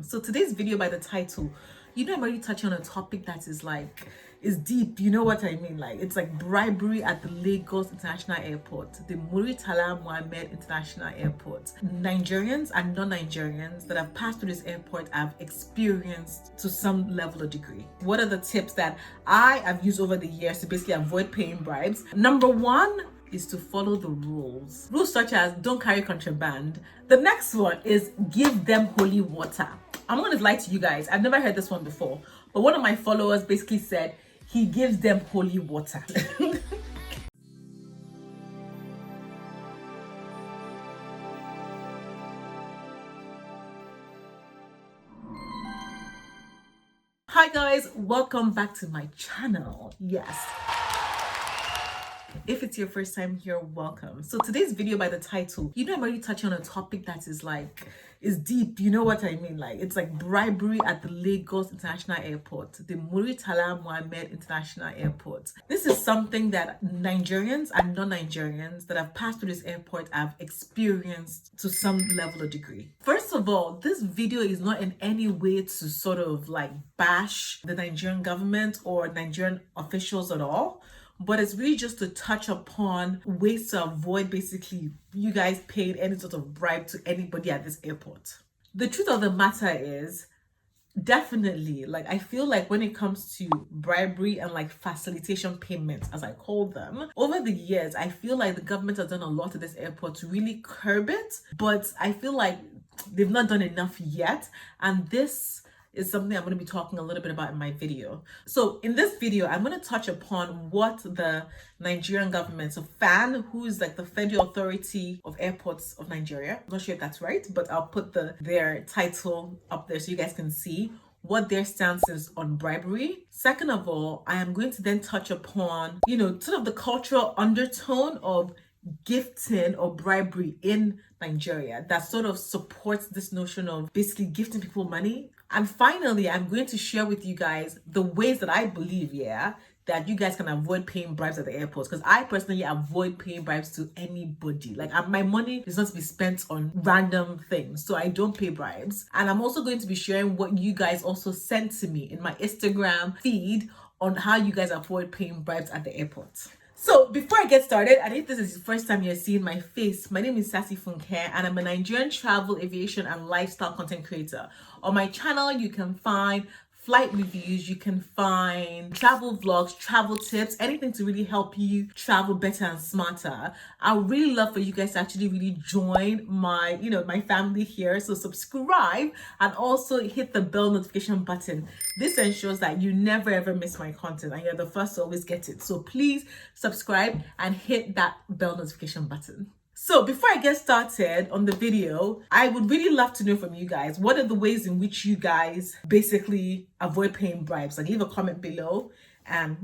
welcome. So today's video, by the title, I'm already touching on a topic that is deep. You know what I mean? Like, it's like bribery at the Lagos International Airport, the Muritala Mohammed International Airport. Nigerians and non-Nigerians that have passed through this airport have experienced to some level or degree. What are the tips that I have used over the years to basically avoid paying bribes? Number one is to follow the rules. Rules such as don't carry contraband. The next one is give them holy water. I'm not gonna lie to you guys, I've never heard this one before, but one of my followers basically said he gives them holy water. Hi guys, welcome back to my channel. Yes. If it's your first time here, welcome. So today's video, by the title, I'm already touching on a topic that is deep. You know what I mean? Like, it's like bribery at the Lagos International Airport, the Muritala Mohammed International Airport. This is something that Nigerians and non-Nigerians that have passed through this airport have experienced to some level or degree. First of all, this video is not in any way to sort of like bash the Nigerian government or Nigerian officials at all, but it's really just to touch upon ways to avoid basically you guys paying any sort of bribe to anybody at this airport. The truth of the matter is, definitely, like, I feel like when it comes to bribery and like facilitation payments, as I call them, over the years, I feel like the government has done a lot at this airport to really curb it, but I feel like they've not done enough yet. And this is something I'm going to be talking a little bit about in my video. So in this video, I'm going to touch upon what the Nigerian government, so FAN, who is like the Federal Authority of Airports of Nigeria, I'm not sure if that's right, but I'll put their title up there so you guys can see what their stance is on bribery. Second of all, I am going to then touch upon, sort of the cultural undertone of gifting or bribery in Nigeria that sort of supports this notion of basically gifting people money. And finally, I'm going to share with you guys the ways that I believe, that you guys can avoid paying bribes at the airports. Because I personally avoid paying bribes to anybody. Like, my money is not to be spent on random things, so I don't pay bribes. And I'm also going to be sharing what you guys also sent to me in my Instagram feed on how you guys avoid paying bribes at the airport. So before I get started, and if this is the first time you're seeing my face, my name is Sassy Funke and I'm a Nigerian travel, aviation and lifestyle content creator. On my channel, you can find flight reviews, you can find travel vlogs, travel tips, anything to really help you travel better and smarter. I would really love for you guys to actually really join my, my family here. So subscribe and also hit the bell notification button. This ensures that you never ever miss my content and you're the first to always get it. So please subscribe and hit that bell notification button. So before I get started on the video, I would really love to know from you guys, what are the ways in which you guys basically avoid paying bribes? Like, leave a comment below and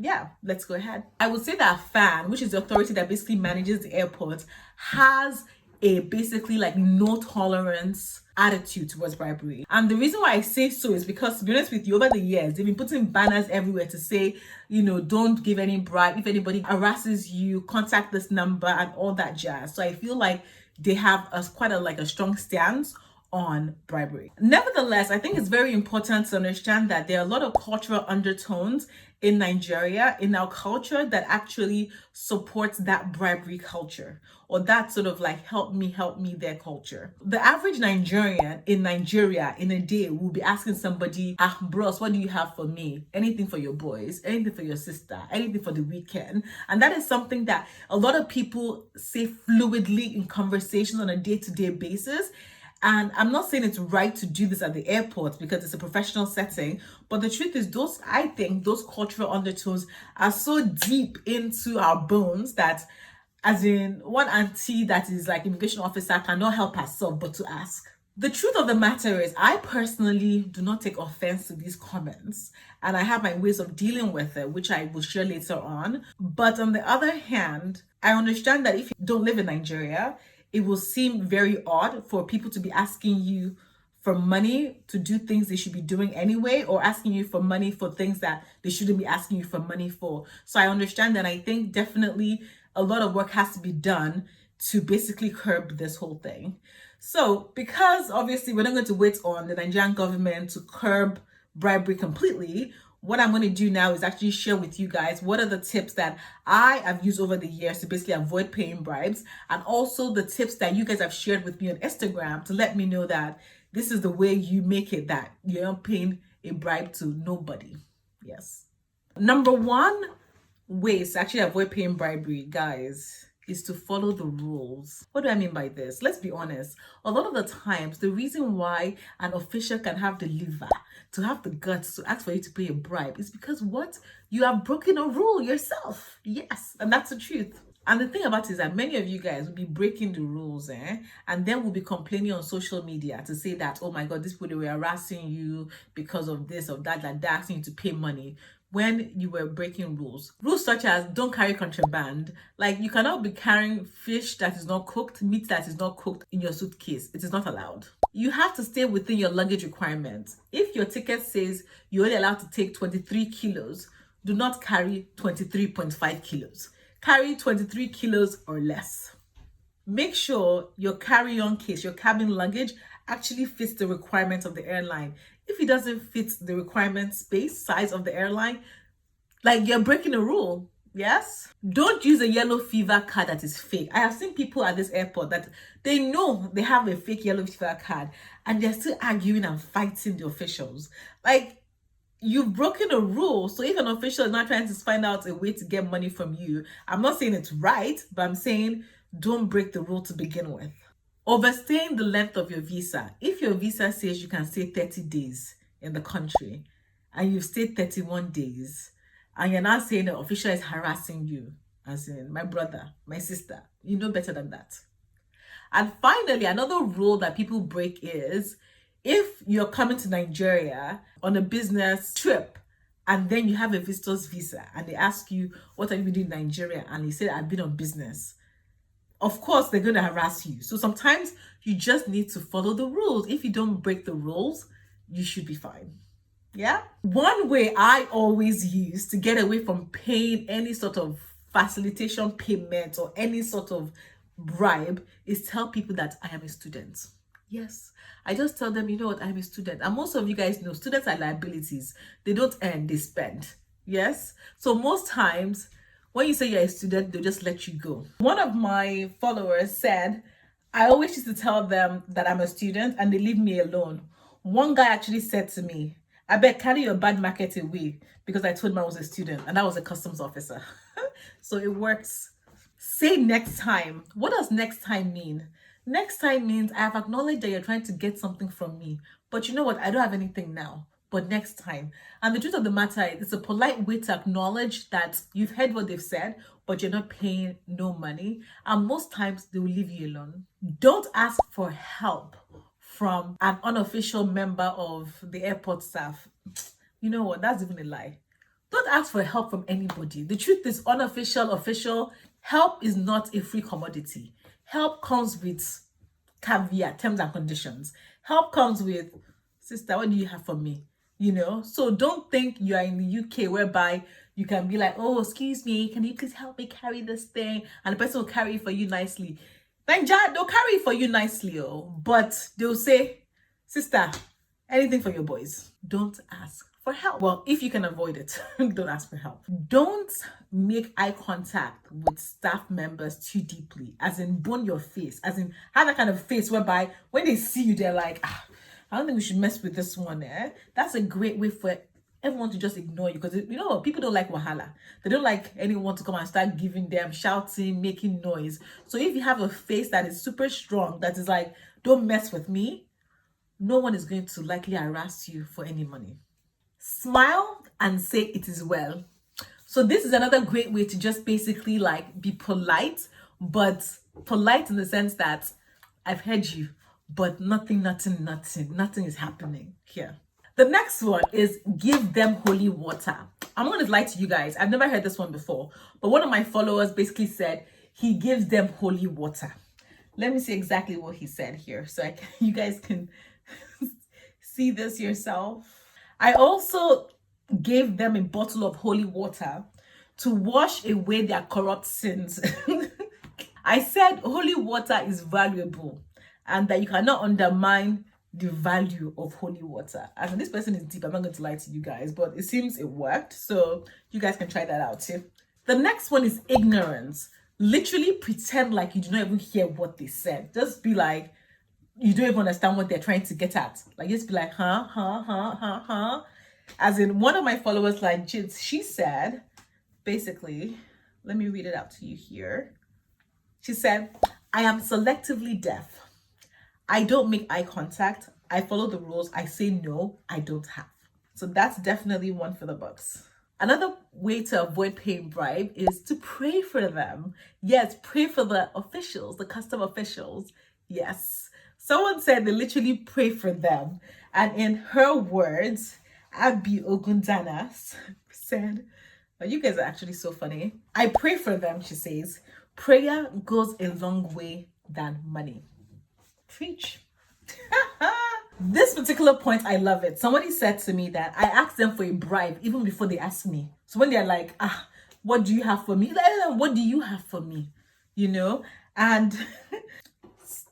let's go ahead. I would say that FAN, which is the authority that basically manages the airport, has a basically like no tolerance attitude towards bribery. And the reason why I say so is because, to be honest with you, over the years, they've been putting banners everywhere to say, don't give any bribe. If anybody harasses you, contact this number and all that jazz. So I feel like they have quite a strong stance on bribery. Nevertheless, I think it's very important to understand that there are a lot of cultural undertones in Nigeria, in our culture, that actually supports that bribery culture, or that sort of like help me their culture. The average Nigerian in Nigeria in a day will be asking somebody, bros, what do you have for me? Anything for your boys, anything for your sister, anything for the weekend. And that is something that a lot of people say fluidly in conversations on a day-to-day basis. And I'm not saying it's right to do this at the airport because it's a professional setting, but the truth is I think those cultural undertones are so deep into our bones that, as in, one auntie that is like immigration officer cannot help herself but to ask. The truth of the matter is, I personally do not take offense to these comments, and I have my ways of dealing with it, which I will share later on. But on the other hand, I understand that if you don't live in Nigeria, it will seem very odd for people to be asking you for money to do things they should be doing anyway, or asking you for money for things that they shouldn't be asking you for money for. So I understand that. I think definitely a lot of work has to be done to basically curb this whole thing. So because obviously we're not going to wait on the Nigerian government to curb bribery completely, what I'm going to do now is actually share with you guys what are the tips that I have used over the years to basically avoid paying bribes, and also the tips that you guys have shared with me on Instagram to let me know that this is the way you make it that you're not paying a bribe to nobody. Yes. Number one ways to actually avoid paying bribery, guys, is to follow the rules. What do I mean by this? Let's be honest. A lot of the times, the reason why an official can have the liver to have the guts to ask for you to pay a bribe is because what? You have broken a rule yourself. Yes, and that's the truth. And the thing about it is that many of you guys will be breaking the rules, and then will be complaining on social media to say that, oh my God, these people, they were harassing you because of this or that, they're asking you to pay money when you were breaking rules. Rules such as don't carry contraband. Like, you cannot be carrying fish that is not cooked, meat that is not cooked in your suitcase. It is not allowed. You have to stay within your luggage requirements. If your ticket says you're only allowed to take 23 kilos, do not carry 23.5 kilos. Carry 23 kilos or less. Make sure your carry-on case, your cabin luggage, actually fits the requirements of the airline. If it doesn't fit the requirement space, size of the airline, like, you're breaking a rule. Yes? Don't use a yellow fever card that is fake. I have seen people at this airport that they know they have a fake yellow fever card and they're still arguing and fighting the officials. Like, you've broken a rule. So if an official is not trying to find out a way to get money from you, I'm not saying it's right, but I'm saying don't break the rule to begin with. Overstaying the length of your visa. If your visa says you can stay 30 days in the country and you've stayed 31 days and you're not saying the official is harassing you, as in my brother, my sister, you know better than that. And finally, another rule that people break is if you're coming to Nigeria on a business trip and then you have a visitor's visa and they ask you, what are you doing in Nigeria? And you say, I've been on business. Of course, they're going to harass you. So sometimes you just need to follow the rules. If you don't break the rules, you should be fine. Yeah? One way I always use to get away from paying any sort of facilitation payment or any sort of bribe is tell people that I am a student. Yes, I just tell them, you know what, I'm a student. And most of you guys know students are liabilities. They don't earn, they spend. Yes? So most times, when you say you're a student, they'll just let you go. One of my followers said, I always used to tell them that I'm a student and they leave me alone. One guy actually said to me, I bet carry your bad market away, because I told him I was a student and I was a customs officer. So it works. Say next time. What does next time mean? Next time means I have acknowledged that you're trying to get something from me, but you know what? I don't have anything now, but next time. And the truth of the matter is, it's a polite way to acknowledge that you've heard what they've said, but you're not paying no money. And most times they will leave you alone. Don't ask for help from an unofficial member of the airport staff. You know what? That's even a lie. Don't ask for help from anybody. The truth is, unofficial, official, help is not a free commodity. Help comes with caveat, terms and conditions. Help comes with, sister, what do you have for me? You know, so don't think you are in the UK whereby you can be like, oh, excuse me, can you please help me carry this thing? And the person will carry it for you nicely. Nigeria, they'll carry it for you nicely, but they'll say, sister, anything for your boys. Don't ask for help. Well, if you can avoid it, don't ask for help. Don't make eye contact with staff members too deeply, as in bone your face, as in have that kind of face whereby when they see you, they're like, I don't think we should mess with this one. That's a great way for everyone to just ignore you, because you know people don't like wahala. They don't like anyone to come and start giving them, shouting, making noise. So if you have a face that is super strong, that is like, don't mess with me, no one is going to likely harass you for any money. Smile and say it is well. So this is another great way to just basically like be polite, but polite in the sense that I've heard you, but nothing is happening here. The next one is give them holy water. I'm going to lie to you guys. I've never heard this one before, but one of my followers basically said he gives them holy water. Let me see exactly what he said here so you guys can see this yourself. I also gave them a bottle of holy water to wash away their corrupt sins. I said holy water is valuable and that you cannot undermine the value of holy water. As in, this person is deep, I'm not going to lie to you guys, but it seems it worked, so you guys can try that out too. The next one is ignorance. Literally pretend like you do not even hear what they said. Just be like, you don't even understand what they're trying to get at. Like, just be like, huh. As in, one of my followers, like, she said, basically, let me read it out to you here. She said, I am selectively deaf. I don't make eye contact. I follow the rules. I say no, I don't have. So that's definitely one for the books. Another way to avoid paying bribe is to pray for them. Yes, pray for the officials, the custom officials. Yes. Someone said they literally pray for them. And in her words, Abi Ogundanas said, oh, you guys are actually so funny. I pray for them, she says. Prayer goes a long way than money. Preach. This particular point, I love it. Somebody said to me that I asked them for a bribe even before they asked me. So when they're like, what do you have for me? Like, what do you have for me? You know? And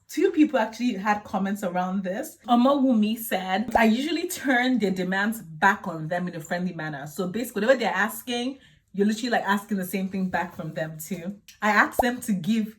two people actually had comments around this. Omawumi said, I usually turn their demands back on them in a friendly manner. So basically, whatever they're asking, you're literally like asking the same thing back from them too. I asked them to give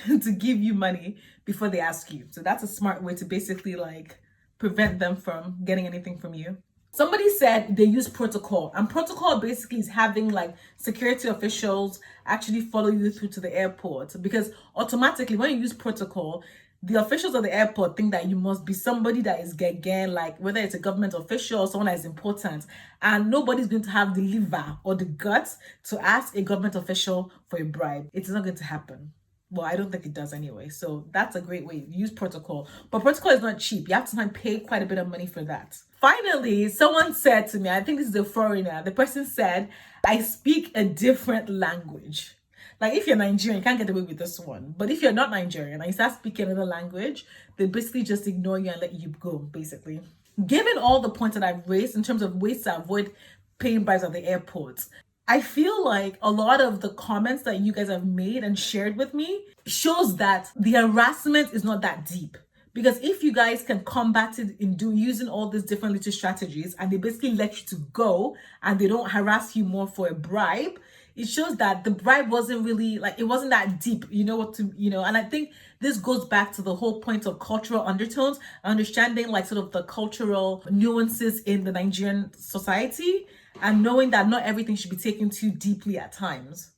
you money before they ask you. So that's a smart way to basically like prevent them from getting anything from you. Somebody said they use protocol, and protocol basically is having like security officials actually follow you through to the airport, because automatically when you use protocol, the officials of the airport think that you must be somebody that is gegen, like whether it's a government official or someone that is important, and nobody's going to have the liver or the guts to ask a government official for a bribe. It's not going to happen. Well, I don't think it does anyway. So that's a great way. Use protocol. But protocol is not cheap. You have to pay quite a bit of money for that. Finally, someone said to me, I think this is a foreigner. The person said, I speak a different language. Like, if you're Nigerian, you can't get away with this one. But if you're not Nigerian and you start speaking another language, they basically just ignore you and let you go, basically. Given all the points that I've raised in terms of ways to avoid paying bribes at the airport, I feel like a lot of the comments that you guys have made and shared with me shows that the harassment is not that deep. Because if you guys can combat it in using all these different little strategies, and they basically let you to go and they don't harass you more for a bribe, it shows that the bribe wasn't really like, it wasn't that deep, and I think this goes back to the whole point of cultural undertones, understanding like sort of the cultural nuances in the Nigerian society, and knowing that not everything should be taken too deeply at times.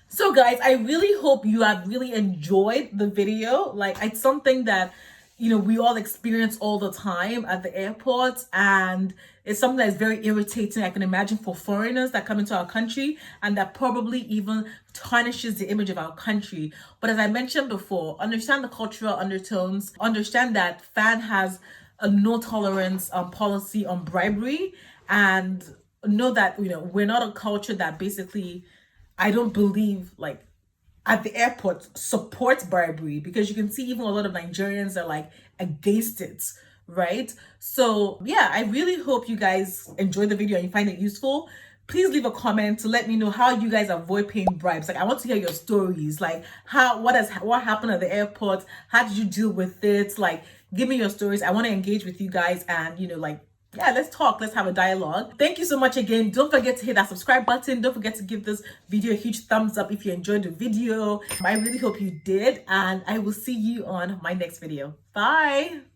So guys, I really hope you have really enjoyed the video. Like, it's something that, we all experience all the time at the airport, and it's something that is very irritating, I can imagine, for foreigners that come into our country, and that probably even tarnishes the image of our country. But as I mentioned before, understand the cultural undertones, understand that FAN has a no tolerance policy on bribery, and know that, we're not a culture that basically, I don't believe, like, at the airport supports bribery, because you can see even a lot of Nigerians are like against it, right? So yeah, I really hope you guys enjoy the video and you find it useful. Please leave a comment to let me know how you guys avoid paying bribes. Like, I want to hear your stories, like what happened at the airport, how did you deal with it? Like, give me your stories. I want to engage with you guys, and yeah, let's talk. Let's have a dialogue. Thank you so much again. Don't forget to hit that subscribe button. Don't forget to give this video a huge thumbs up if you enjoyed the video. I really hope you did, and I will see you on my next video. Bye.